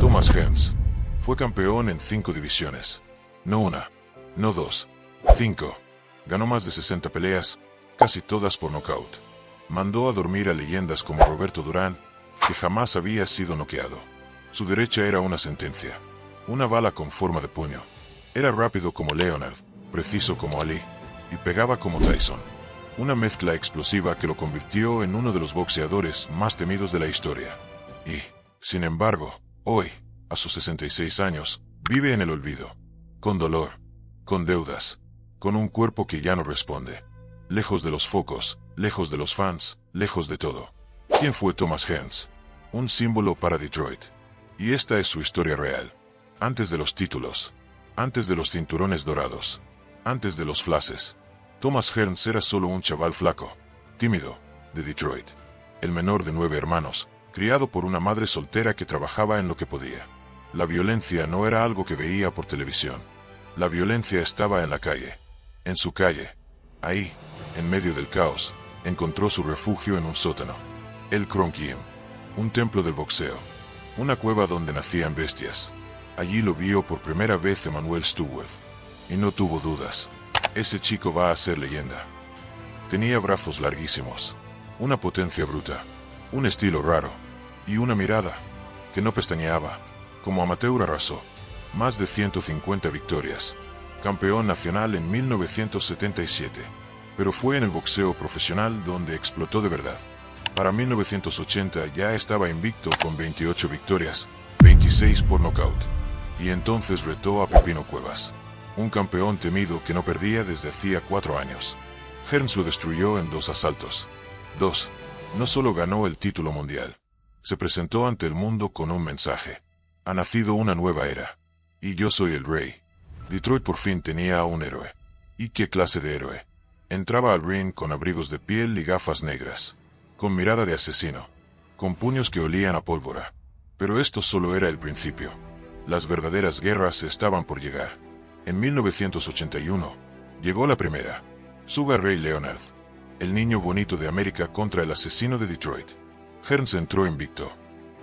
Thomas Hearns fue campeón en 5 divisiones. No una, no dos, 5. Ganó más de 60 peleas, casi todas por nocaut. Mandó a dormir a leyendas como Roberto Durán, que jamás había sido noqueado. Su derecha era una sentencia, una bala con forma de puño. Era rápido como Leonard, preciso como Ali, y pegaba como Tyson. Una mezcla explosiva que lo convirtió en uno de los boxeadores más temidos de la historia. Y, sin embargo, hoy, a sus 66 años, vive en el olvido. Con dolor, con deudas, con un cuerpo que ya no responde. Lejos de los focos, lejos de los fans, lejos de todo. ¿Quién fue Thomas Hearns? Un símbolo para Detroit. Y esta es su historia real. Antes de los títulos, antes de los cinturones dorados, antes de los flashes, Thomas Hearns era solo un chaval flaco, tímido, de Detroit. El menor de 9 hermanos, criado por una madre soltera que trabajaba en lo que podía. La violencia no era algo que veía por televisión. La violencia estaba en la calle. En su calle. Ahí, en medio del caos, encontró su refugio en un sótano. El Kronk Gym. Un templo del boxeo. Una cueva donde nacían bestias. Allí lo vio por primera vez Emanuel Stewart. Y no tuvo dudas. Ese chico va a ser leyenda. Tenía brazos larguísimos. Una potencia bruta. Un estilo raro. Y una mirada que no pestañeaba. Como amateur arrasó. Más de 150 victorias. Campeón nacional en 1977. Pero fue en el boxeo profesional donde explotó de verdad. Para 1980 ya estaba invicto con 28 victorias, 26 por nocaut. Y entonces retó a Pepino Cuevas. Un campeón temido que no perdía desde hacía 4 años. Hearns lo destruyó en 2 asaltos. 2. No solo ganó el título mundial. Se presentó ante el mundo con un mensaje. Ha nacido una nueva era. Y yo soy el rey. Detroit por fin tenía a un héroe. ¿Y qué clase de héroe? Entraba al ring con abrigos de piel y gafas negras. Con mirada de asesino. Con puños que olían a pólvora. Pero esto solo era el principio. Las verdaderas guerras estaban por llegar. En 1981, llegó la primera. Sugar Ray Leonard. El niño bonito de América contra el asesino de Detroit. Hearns entró invicto.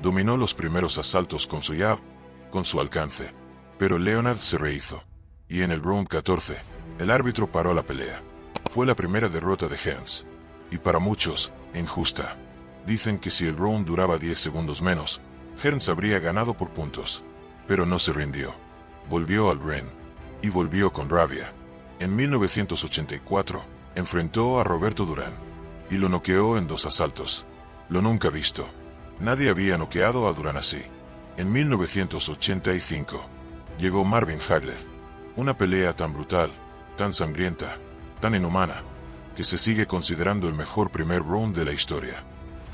Dominó los primeros asaltos con su jab, con su alcance. Pero Leonard se rehizo. Y en el round 14, el árbitro paró la pelea. Fue la primera derrota de Hearns. Y para muchos, injusta. Dicen que si el round duraba 10 segundos menos, Hearns habría ganado por puntos. Pero no se rindió. Volvió al ring. Y volvió con rabia. En 1984, enfrentó a Roberto Durán. Y lo noqueó en 2 asaltos. Lo nunca visto. Nadie había noqueado a Durán así. En 1985, llegó Marvin Hagler. Una pelea tan brutal, tan sangrienta, tan inhumana, que se sigue considerando el mejor primer round de la historia.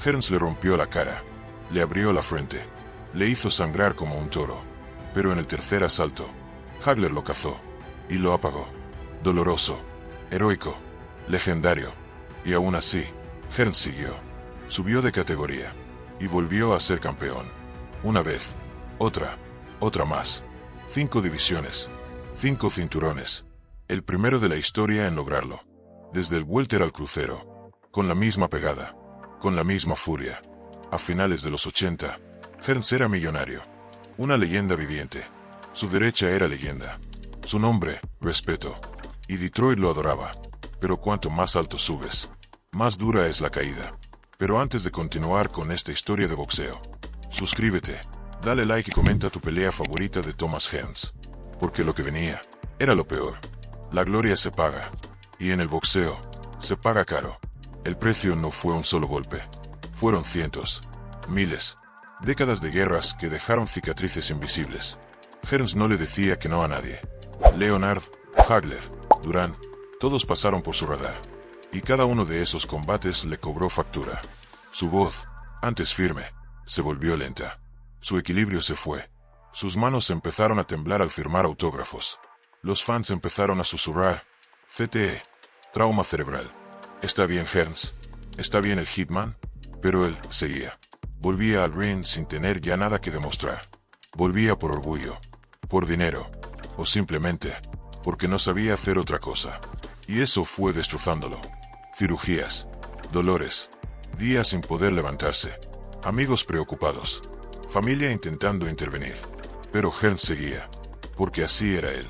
Hearns le rompió la cara, le abrió la frente, le hizo sangrar como un toro. Pero en el tercer asalto, Hagler lo cazó y lo apagó. Doloroso, heroico, legendario. Y aún así, Hearns siguió. Subió de categoría y volvió a ser campeón. Una vez, otra más. 5 divisiones, 5 cinturones. El primero de la historia en lograrlo. Desde el welter al crucero, con la misma pegada, con la misma furia. A finales de los 80, Hearns era millonario. Una leyenda viviente. Su derecha era leyenda. Su nombre, respeto. Y Detroit lo adoraba. Pero cuanto más alto subes, más dura es la caída. Pero antes de continuar con esta historia de boxeo, suscríbete, dale like y comenta tu pelea favorita de Thomas Hearns. Porque lo que venía, era lo peor. La gloria se paga. Y en el boxeo, se paga caro. El precio no fue un solo golpe. Fueron cientos, miles, décadas de guerras que dejaron cicatrices invisibles. Hearns no le decía que no a nadie. Leonard, Hagler, Durán, todos pasaron por su radar. Y cada uno de esos combates le cobró factura. Su voz, antes firme, se volvió lenta. Su equilibrio se fue. Sus manos empezaron a temblar al firmar autógrafos. Los fans empezaron a susurrar: CTE, trauma cerebral. ¿Está bien Hearns? ¿Está bien el Hitman? Pero él seguía. Volvía al ring sin tener ya nada que demostrar. Volvía por orgullo, por dinero, o simplemente porque no sabía hacer otra cosa. Y eso fue destrozándolo. Cirugías, dolores, días sin poder levantarse, amigos preocupados, familia intentando intervenir. Pero Hearns seguía, porque así era él,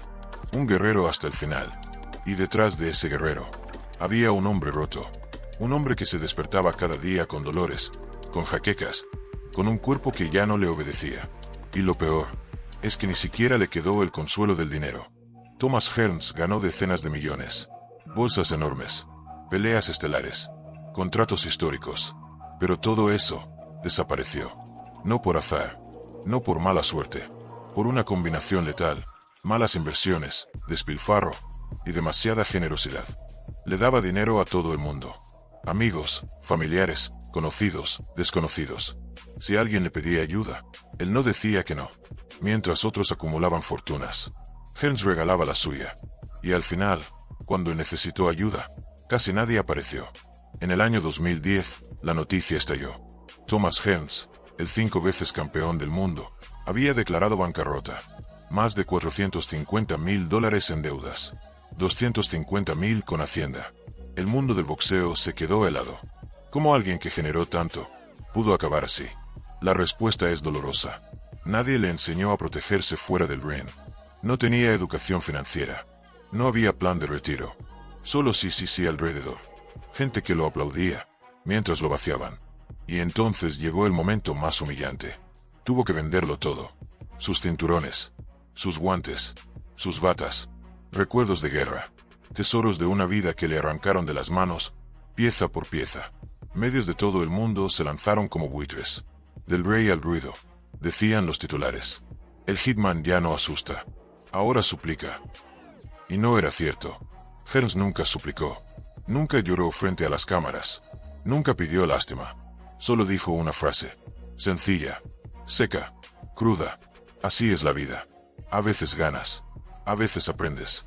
un guerrero hasta el final. Y detrás de ese guerrero, había un hombre roto, un hombre que se despertaba cada día con dolores, con jaquecas, con un cuerpo que ya no le obedecía. Y lo peor, es que ni siquiera le quedó el consuelo del dinero. Thomas Hearns ganó decenas de millones, bolsas enormes, peleas estelares, contratos históricos. Pero todo eso desapareció. No por azar, no por mala suerte, por una combinación letal, malas inversiones, despilfarro y demasiada generosidad. Le daba dinero a todo el mundo. Amigos, familiares, conocidos, desconocidos. Si alguien le pedía ayuda, él no decía que no. Mientras otros acumulaban fortunas, Hearns regalaba la suya. Y al final, cuando necesitó ayuda, casi nadie apareció. En el año 2010, la noticia estalló. Thomas Hearns, el 5 veces campeón del mundo, había declarado bancarrota. Más de $450,000 en deudas. 250,000 con Hacienda. El mundo del boxeo se quedó helado. ¿Cómo alguien que generó tanto pudo acabar así? La respuesta es dolorosa. Nadie le enseñó a protegerse fuera del ring. No tenía educación financiera. No había plan de retiro. Solo sí alrededor. Gente que lo aplaudía mientras lo vaciaban. Y entonces llegó el momento más humillante. Tuvo que venderlo todo. Sus cinturones, sus guantes, sus batas, recuerdos de guerra, tesoros de una vida que le arrancaron de las manos, pieza por pieza. Medios de todo el mundo se lanzaron como buitres. Del rey al ruido, decían los titulares. El Hitman ya no asusta, ahora suplica. Y no era cierto. Hearns nunca suplicó, nunca lloró frente a las cámaras, nunca pidió lástima. Solo dijo una frase, sencilla, seca, cruda. Así es la vida. A veces ganas, a veces aprendes.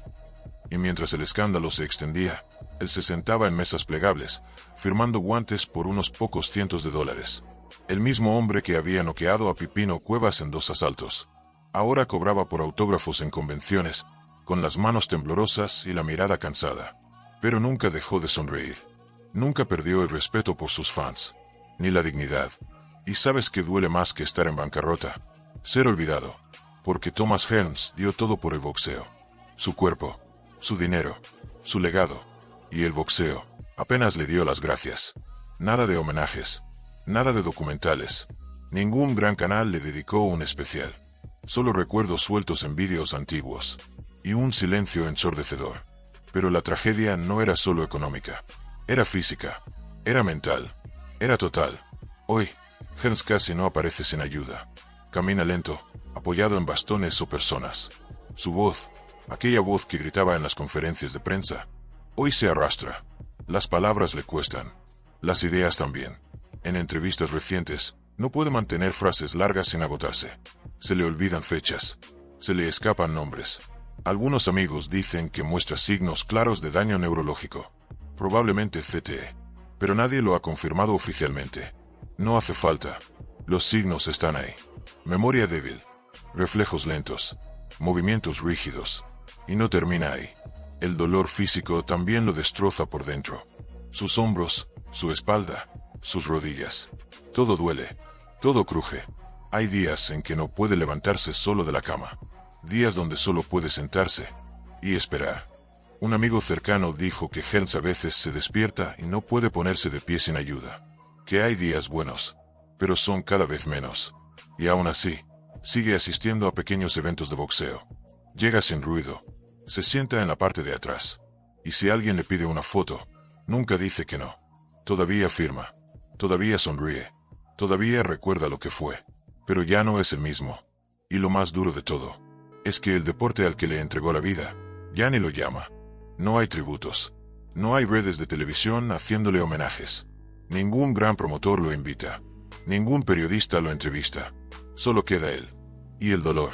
Y mientras el escándalo se extendía, él se sentaba en mesas plegables, firmando guantes por unos pocos cientos de dólares. El mismo hombre que había noqueado a Pipino Cuevas en 2 asaltos. Ahora cobraba por autógrafos en convenciones, con las manos temblorosas y la mirada cansada. Pero nunca dejó de sonreír. Nunca perdió el respeto por sus fans, ni la dignidad. ¿Y sabes qué duele más que estar en bancarrota? Ser olvidado. Porque Thomas Hearns dio todo por el boxeo. Su cuerpo, su dinero, su legado. Y el boxeo apenas le dio las gracias. Nada de homenajes, nada de documentales. Ningún gran canal le dedicó un especial. Solo recuerdos sueltos en vídeos antiguos. Y un silencio ensordecedor. Pero la tragedia no era solo económica. Era física. Era mental. Era total. Hoy, Hearns casi no aparece sin ayuda. Camina lento, apoyado en bastones o personas. Su voz, aquella voz que gritaba en las conferencias de prensa, hoy se arrastra. Las palabras le cuestan. Las ideas también. En entrevistas recientes, no puede mantener frases largas sin agotarse. Se le olvidan fechas. Se le escapan nombres. Algunos amigos dicen que muestra signos claros de daño neurológico. Probablemente CTE. Pero nadie lo ha confirmado oficialmente. No hace falta. Los signos están ahí. Memoria débil. Reflejos lentos. Movimientos rígidos. Y no termina ahí. El dolor físico también lo destroza por dentro. Sus hombros, su espalda, sus rodillas. Todo duele. Todo cruje. Hay días en que no puede levantarse solo de la cama. Días donde solo puede sentarse y esperar. Un amigo cercano dijo que Hearns a veces se despierta y no puede ponerse de pie sin ayuda. Que hay días buenos, pero son cada vez menos. Y aún así, sigue asistiendo a pequeños eventos de boxeo. Llega sin ruido. Se sienta en la parte de atrás. Y si alguien le pide una foto, nunca dice que no. Todavía firma. Todavía sonríe. Todavía recuerda lo que fue. Pero ya no es el mismo. Y lo más duro de todo, es que el deporte al que le entregó la vida, ya ni lo llama. No hay tributos. No hay redes de televisión haciéndole homenajes. Ningún gran promotor lo invita. Ningún periodista lo entrevista. Solo queda él. Y el dolor.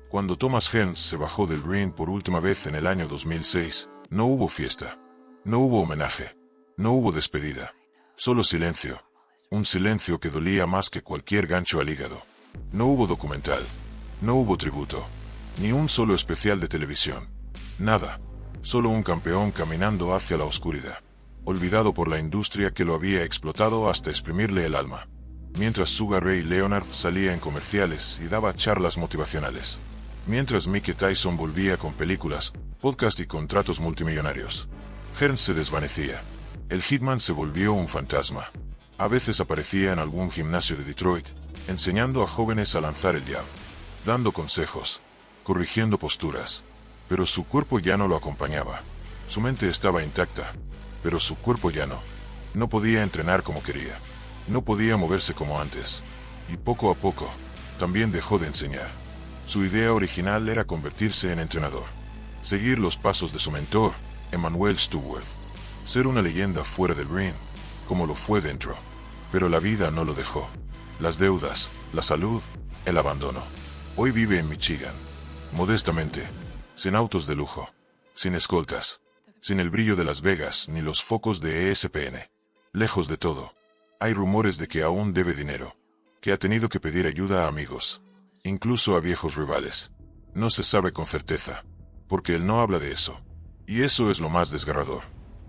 Cuando Thomas Hearns se bajó del ring por última vez en el año 2006, no hubo fiesta. No hubo homenaje. No hubo despedida. Solo silencio. Un silencio que dolía más que cualquier gancho al hígado. No hubo documental. No hubo tributo. Ni un solo especial de televisión. Nada. Solo un campeón caminando hacia la oscuridad. Olvidado por la industria que lo había explotado hasta exprimirle el alma. mientras Sugar Ray Leonard salía en comerciales y daba charlas motivacionales, mientras Mike Tyson volvía con películas, podcast y contratos multimillonarios. Hearns se desvanecía. El Hitman se volvió un fantasma. A veces aparecía en algún gimnasio de Detroit, enseñando a jóvenes a lanzar el jab, dando consejos, corrigiendo posturas, pero su cuerpo ya no lo acompañaba. Su mente estaba intacta, pero su cuerpo ya no. No podía entrenar como quería. No podía moverse como antes. Y poco a poco, también dejó de enseñar. Su idea original era convertirse en entrenador. Seguir los pasos de su mentor, Emanuel Stewart. Ser una leyenda fuera del ring, como lo fue dentro. Pero la vida no lo dejó. Las deudas, la salud, el abandono. Hoy vive en Michigan. Modestamente. Sin autos de lujo. Sin escoltas. Sin el brillo de Las Vegas ni los focos de ESPN. Lejos de todo. Hay rumores de que aún debe dinero. Que ha tenido que pedir ayuda a amigos. Incluso a viejos rivales. No se sabe con certeza. Porque él no habla de eso. Y eso es lo más desgarrador.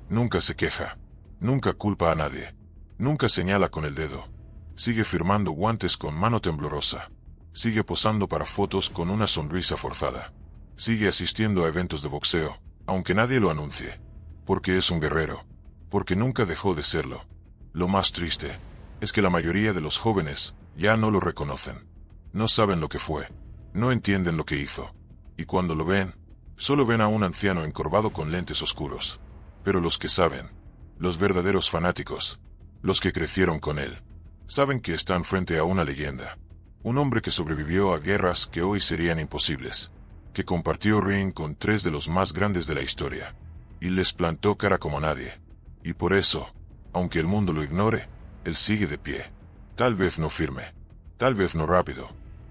Nunca se queja. Nunca culpa a nadie. Nunca señala con el dedo. Sigue firmando guantes con mano temblorosa. Sigue posando para fotos con una sonrisa forzada. Sigue asistiendo a eventos de boxeo, aunque nadie lo anuncie. Porque es un guerrero. Porque nunca dejó de serlo. Lo más triste es que la mayoría de los jóvenes ya no lo reconocen. No saben lo que fue. No entienden lo que hizo. Y cuando lo ven, solo ven a un anciano encorvado con lentes oscuros. Pero los que saben, los verdaderos fanáticos, los que crecieron con él, saben que están frente a una leyenda. Un hombre que sobrevivió a guerras que hoy serían imposibles. Que compartió ring con 3 de los más grandes de la historia. Y les plantó cara como nadie. Y por eso, aunque el mundo lo ignore, él sigue de pie. Tal vez no firme. Tal vez no rápido.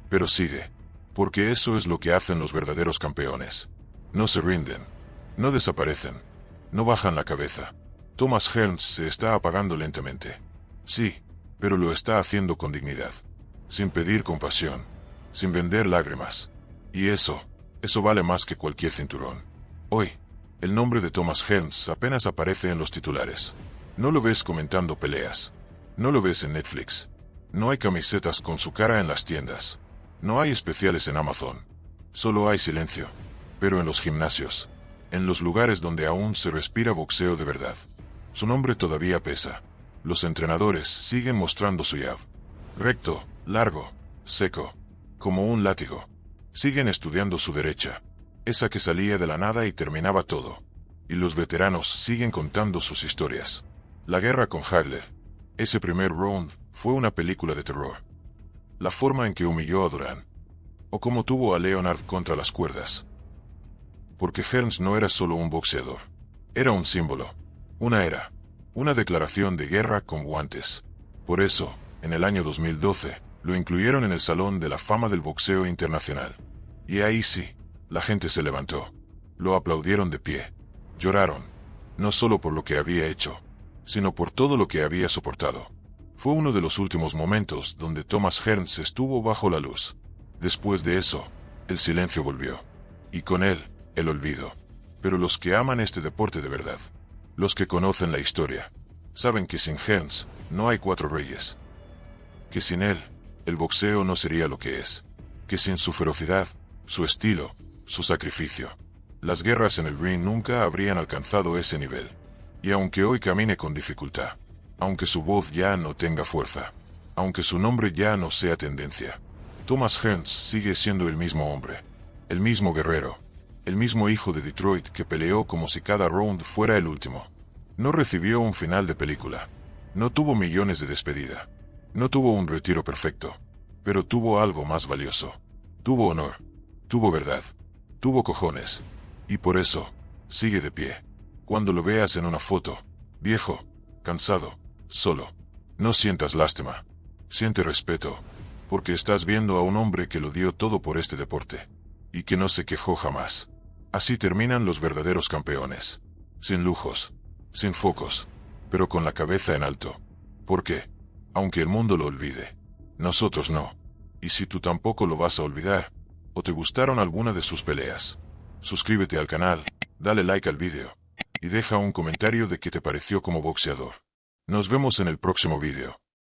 Pero sigue. Porque eso es lo que hacen los verdaderos campeones. No se rinden. No desaparecen. No bajan la cabeza. Thomas Hearns se está apagando lentamente. Sí, pero lo está haciendo con dignidad. Sin pedir compasión. Sin vender lágrimas. Y eso vale más que cualquier cinturón. Hoy, el nombre de Thomas Hearns apenas aparece en los titulares. No lo ves comentando peleas. No lo ves en Netflix. No hay camisetas con su cara en las tiendas. No hay especiales en Amazon. Solo hay silencio. Pero en los gimnasios. En los lugares donde aún se respira boxeo de verdad. Su nombre todavía pesa. Los entrenadores siguen mostrando su jab. Recto, largo, seco. Como un látigo. Siguen estudiando su derecha. Esa que salía de la nada y terminaba todo. Y los veteranos siguen contando sus historias. La guerra con Hagler. Ese primer round fue una película de terror. La forma en que humilló a Duran. O cómo tuvo a Leonard contra las cuerdas. Porque Hearns no era solo un boxeador. Era un símbolo. Una era. Una declaración de guerra con guantes. Por eso, en el año 2012, lo incluyeron en el Salón de la Fama del Boxeo Internacional. Y ahí sí, la gente se levantó. Lo aplaudieron de pie. Lloraron. No solo por lo que había hecho, sino por todo lo que había soportado. Fue uno de los últimos momentos donde Thomas Hearns estuvo bajo la luz. Después de eso, el silencio volvió. Y con él, el olvido. Pero los que aman este deporte de verdad, los que conocen la historia, saben que sin Hearns no hay 4 reyes. Que sin él, el boxeo no sería lo que es. Que sin su ferocidad, su estilo, su sacrificio, las guerras en el ring nunca habrían alcanzado ese nivel. Y aunque hoy camine con dificultad, aunque su voz ya no tenga fuerza, aunque su nombre ya no sea tendencia, Thomas Hearns sigue siendo el mismo hombre, el mismo guerrero, el mismo hijo de Detroit que peleó como si cada round fuera el último. No recibió un final de película, no tuvo millones de despedida, no tuvo un retiro perfecto, pero tuvo algo más valioso. Tuvo honor, tuvo verdad, tuvo cojones, y por eso, sigue de pie. Cuando lo veas en una foto, viejo, cansado, solo, no sientas lástima, siente respeto, porque estás viendo a un hombre que lo dio todo por este deporte, y que no se quejó jamás. Así terminan los verdaderos campeones, sin lujos, sin focos, pero con la cabeza en alto. Porque, aunque el mundo lo olvide, nosotros no. Y si tú tampoco lo vas a olvidar, o te gustaron alguna de sus peleas, suscríbete al canal, dale like al vídeo, y deja un comentario de qué te pareció como boxeador. Nos vemos en el próximo vídeo.